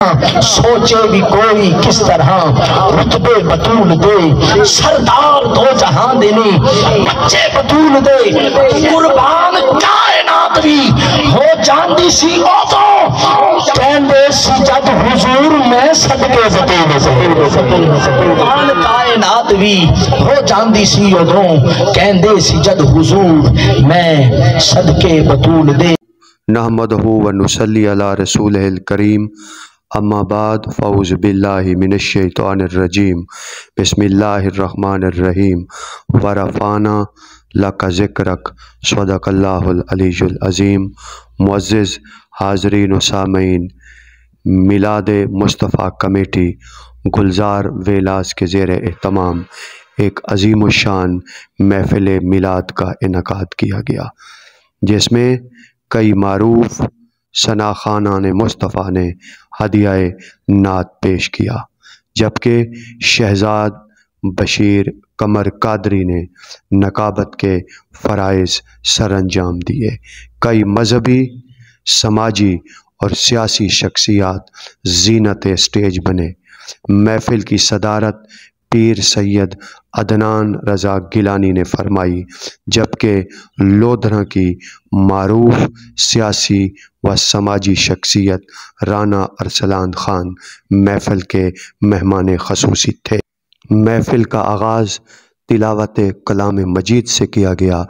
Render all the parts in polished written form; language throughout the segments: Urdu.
سوچے بھی کوئی کس طرح رتبے بطول دے، سردار دو جہاں دینے بچے بطول دے، قربان کائنات بھی ہو جاندی سی اوتوں کہندے سی جد حضور میں صدقے بطول، قربان کائنات بھی ہو جاندی سی اوتوں کہندے سی جد حضور میں صدقے بطول دے۔ نحمدہ و نصلی علی رسولہ الکریم، اما بعد فاعوذ باللہ من الشیطان الرجیم، بسم اللہ الرحمن الرحیم۔ ورفعنا لک ذکرک، صدق اللہ العلی العظیم۔ معزز حاضرین و سامعین، میلاد مصطفیٰ کمیٹی گلزار ویلاز کے زیر اہتمام ایک عظیم الشان محفل میلاد کا انعقاد کیا گیا، جس میں کئی معروف ثناخوانان مصطفیٰ نے ہدیہ نعت پیش کیا، جبکہ شہزاد بشیر قمر قادری نے نقابت کے فرائض سر انجام دیے۔ کئی مذہبی، سماجی اور سیاسی شخصیات زینت اسٹیج بنے۔ محفل کی صدارت پیر سید عدنان رضا گیلانی نے فرمائی، جبکہ لودھرا کی معروف سیاسی و سماجی شخصیت رانا ارسلان خان محفل کے مہمان خصوصی تھے۔ محفل کا آغاز تلاوت کلام مجید سے کیا گیا۔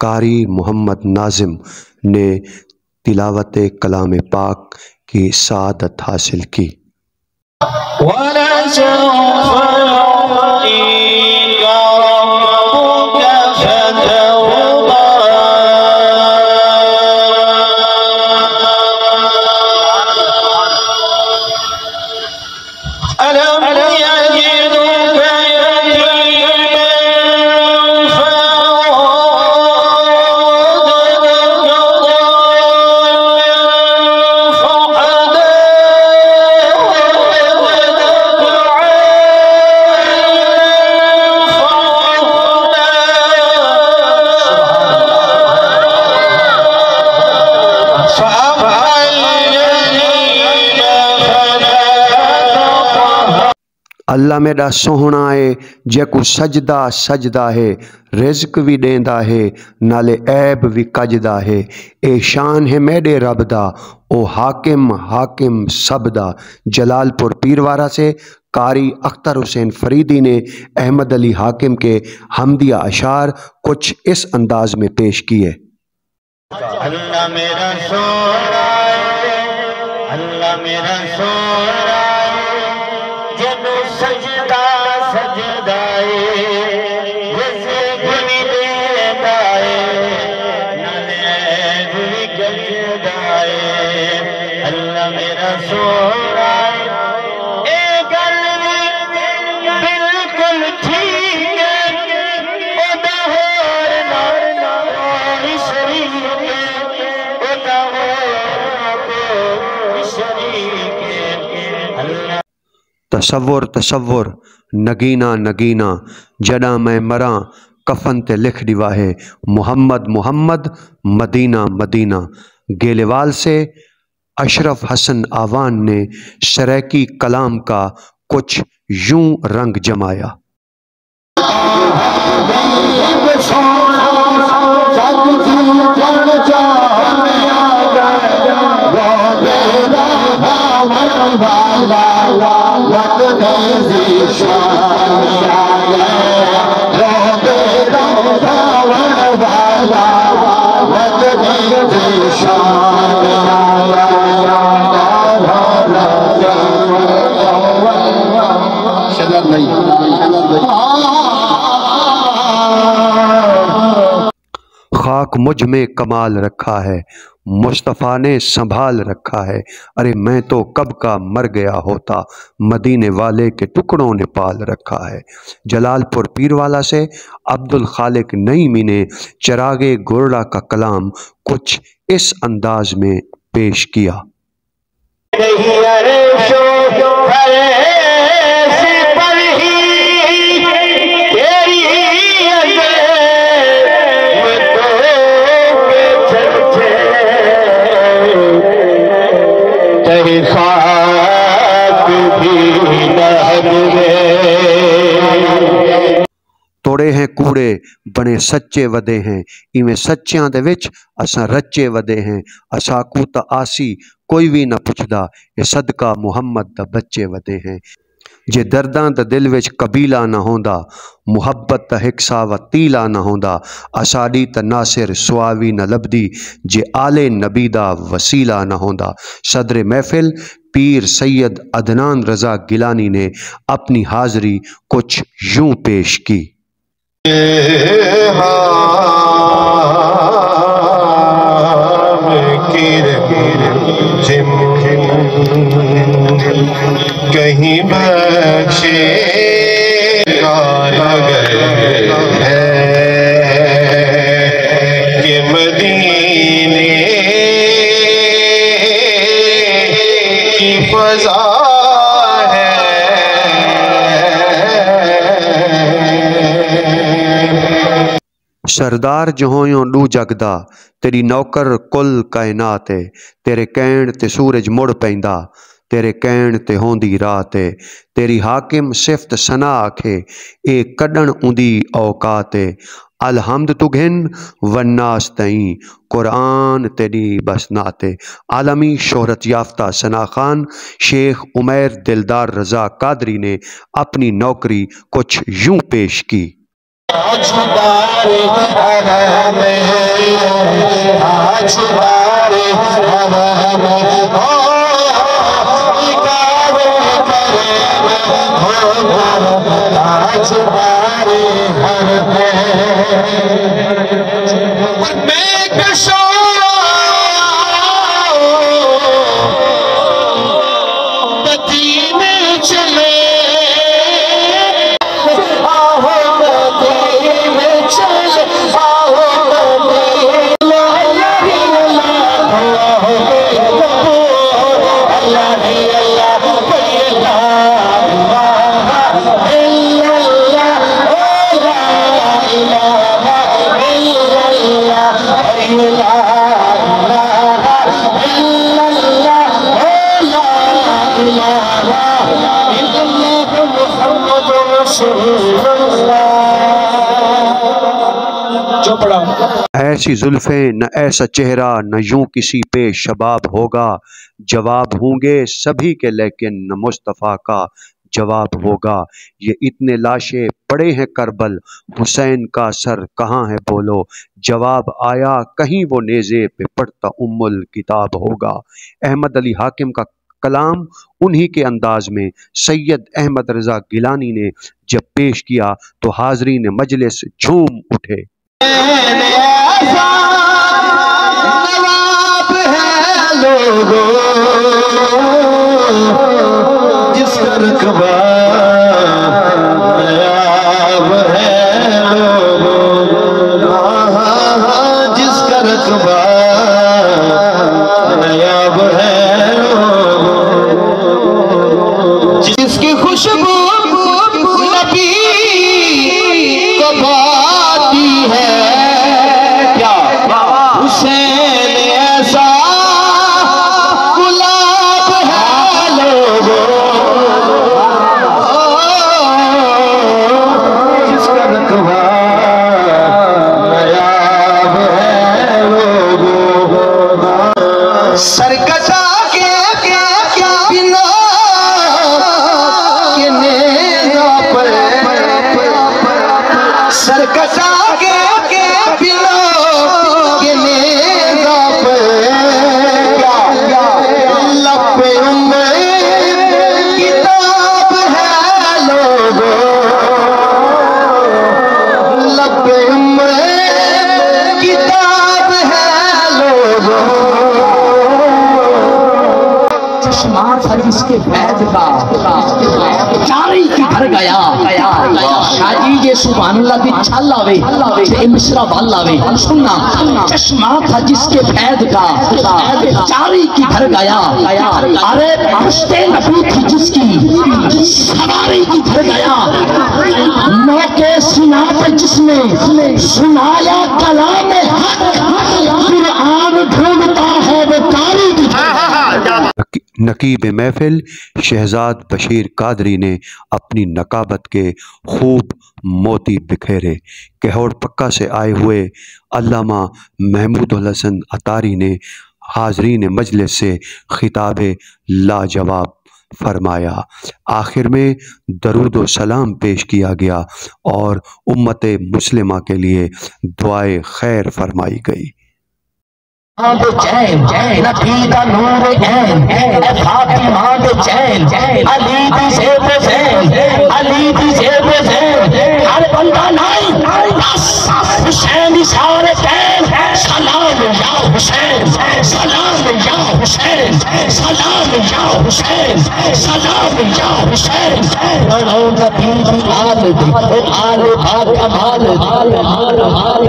قاری محمد ناظم نے تلاوت کلام پاک کی سعادت حاصل کی۔ اللہ میڈا سوہنا ہے جیکو سجدہ سجدہ ہے، رزق بھی دیندا ہے نالے عیب بھی کجدا ہے، اے شان ہے میڈے رب دا او حاکم حاکم سب دا۔ جلال پور پیروارہ سے قاری اختر حسین فریدی نے احمد علی حاکم کے حمدیہ اشعار کچھ اس انداز میں پیش کیے۔ اللہ میرا سونا ہے، اللہ میرا سونا ہے، جنو سجدہ سجدہ ہے، جیسے گنی دیتا ہے، نالے گنی گجدہ ہے۔ اللہ میرا سونا ہے، اے گل بالکل ٹھیک ہے، او دہور نار شریف ہے، او دہور شریف ہے۔ اللہ تصور تصور نگینا نگینا جڑا میں مراں کفن تے لکھ دیوا ہے محمد محمد مدینہ مدینہ۔ گیلوال سے اشرف حسن آوان نے سریکی کلام کا کچھ یوں رنگ جمایا۔ خاک مجھ میں کمال رکھا ہے، مصطفیٰ نے سنبھال رکھا ہے، ارے میں تو کب کا مر گیا ہوتا، مدینے والے کے ٹکڑوں نے پال رکھا ہے۔ جلال پور پیروالا سے عبد الخالق نعیمی نے چراغ گورڑا کا کلام کچھ اس انداز میں پیش کیا۔ خواہ کورے بنے سچے ودے ہیں ایویں سچیاں دے وچ اساں رچے ودے ہیں اساکو تا آسی کوئی بھی نہ پچھدا اے صدقہ محمد دا بچے ودے ہیں جے درداں دا دل وچ قبیلہ نہ ہوندا محبت دا ہک ساوا تیلا نہ ہوندا اساڈی تا ناصر سواوی نہ لبدی جے آلے نبی دا وسیلہ نہ ہوندا صدر محفل پیر سید عدنان رضا گیلانی نے اپنی حاضری کچھ یوں پیش کی کہیں بخشے ہے کہ مدینے کی فضا ہے سردار جہویوں ڈو جگدا تیری نوکر کل کائنات ہے تیرے کہن تے سورج مڑ پیندا تیرے کہن تے ہوندی رات ہے تیری حاکم صفت ثنا آکھے اے کڈن اندی اوقات ہے الحمد تو گھن والناس تئیں قرآن تیری بس ناتے عالمی شہرت یافتہ ثنا خان شیخ عمیر دلدار رضا قادری نے اپنی نوکری کچھ یوں پیش کی ایسی زلفیں نہ ایسا چہرہ نہ یوں کسی پہ شباب ہوگا جواب ہوں گے سبھی کے لیکن نہ مصطفیٰ کا جواب ہوگا یہ اتنے لاشیں پڑے ہیں کربل حسین کا سر کہاں ہے بولو جواب آیا کہیں وہ نیزے پہ پڑھتا ام الکتاب ہوگا احمد علی حاکم کا کلام انہی کے انداز میں سید احمد رضا گیلانی نے جب پیش کیا تو حاضرین مجلس جھوم اٹھے جس کا رقبہ نیاب ہے جس کا رقبہ نیاب ہے جس کی خوشبو نبی کو پاتی ہے کیا حسین ایسا جس کے فیض کا چاری کی گھر گیا شاجی جے سبحان اللہ دی چھل آوے جے مصرہ بال آوے سننا چشمہ تھا جس کے فیض کا چاری کی گھر گیا ارے پشتے نبی تھی جس کی سواری کی گھر گیا نو کے سنا پہ جس نے سنایا کلام حق قرآن ڈھونڈتا ہے وہ کاری کی نقیب محفل شہزاد بشیر قادری نے اپنی نقابت کے خوب موتی بکھیرے۔ کہوڑ پکا سے آئے ہوئے علامہ محمود الحسن عطاری نے حاضرین مجلس سے خطاب لاجواب فرمایا۔ آخر میں درود و سلام پیش کیا گیا اور امت مسلمہ کے لیے دعائے خیر فرمائی گئی۔ چین نبی دا نور عین اے فاطمہ دے چین علی دی زیب زین علی دی زیب زین ہر بندہ نہیں بس حسین سارے کین سلام یا حسین سلام یا حسین سلام یا حسین سلام یا حسین بڑھو نبی دی آل دی آل با کمال دی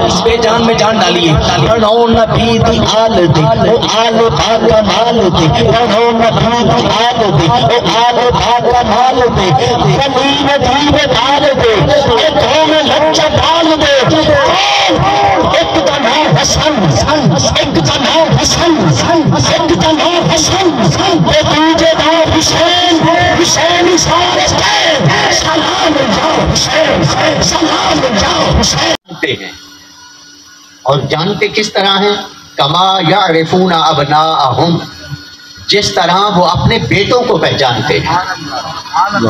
اس پہ جان میں جان ڈالیے بڑھو نبی دی آل دی آل با کمال دی بڑھو نبی دی آل دی آل با کمال دی زمین دیو ڈال دے ایکوں میں لچہ ڈال دے ایک کا نام حسن ایک کا نام حسن ایک کا نام حسن وہ دوجے نام حسین حسین سارے کین سلام یا حسین سلام یا حسین اور جانتے کس طرح ہیں؟ کما یعرفون ابناءہم، جس طرح وہ اپنے بیٹوں کو پہچانتے ہیں،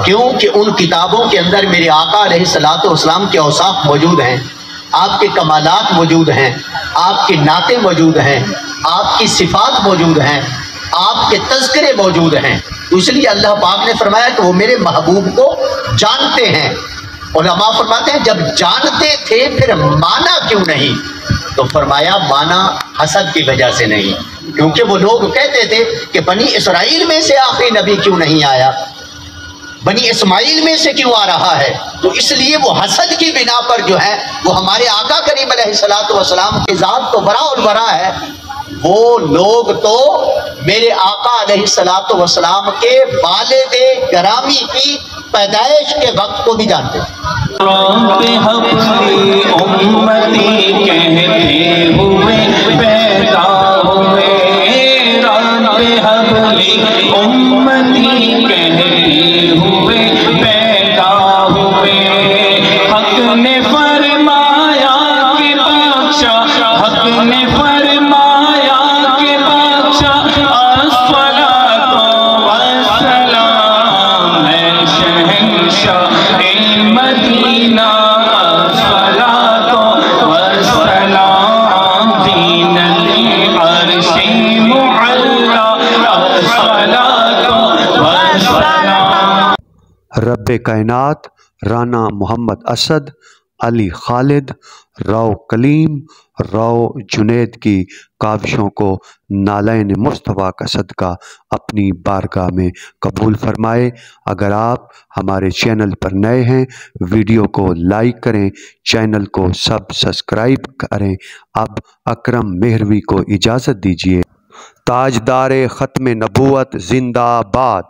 کیونکہ ان کتابوں کے اندر میرے آقا علیہ الصلوۃ والسلام کے اوصاف موجود ہیں، آپ کے کمالات موجود ہیں، آپ کی نعتیں موجود ہیں، آپ کی صفات موجود ہیں، آپ کے تذکرے موجود ہیں۔ تو اس لیے اللہ پاک نے فرمایا کہ وہ میرے محبوب کو جانتے ہیں۔ علماء فرماتے ہیں جب جانتے تھے پھر مانا کیوں نہیں؟ تو فرمایا مانا حسد کی وجہ سے نہیں، کیونکہ وہ لوگ کہتے تھے کہ بنی اسرائیل میں سے آخری نبی کیوں نہیں آیا، بنی اسماعیل میں سے کیوں آ رہا ہے؟ تو اس لیے وہ حسد کی بنا پر جو ہے وہ ہمارے آقا کریم علیہ الصلوۃ والسلام کی ذات تو برا البرا ہے، وہ لوگ تو میرے آقا علیہ الصلوۃ والسلام کے والد گرامی کی پیدائش کے وقت کو بھی جانتے ہیں۔ رب حبلی امتی کہتے ہوئے پیدا ہوئے، رب حبلی امتی کہتے ہوئے پیدا ہوئے، حق نے فرمایا کہ بخشا، حق نے فرمایا کہ بخشا، الصلاۃ والسلام ہے شہنشاہ مدینہ، الصلاۃ والسلام دین العرش معلا، الصلاۃ والسلام۔ رب کائنات رانا محمد اسد، علی خالد، راؤ کلیم، راؤ جنید کی کاوشوں کو نالین مصطفیٰ کا صدقہ اپنی بارگاہ میں قبول فرمائے۔ اگر آپ ہمارے چینل پر نئے ہیں ویڈیو کو لائک کریں، چینل کو سبسکرائب کریں۔ اب اکرم مہروی کو اجازت دیجیے۔ تاجدار ختم نبوت زندہ باد۔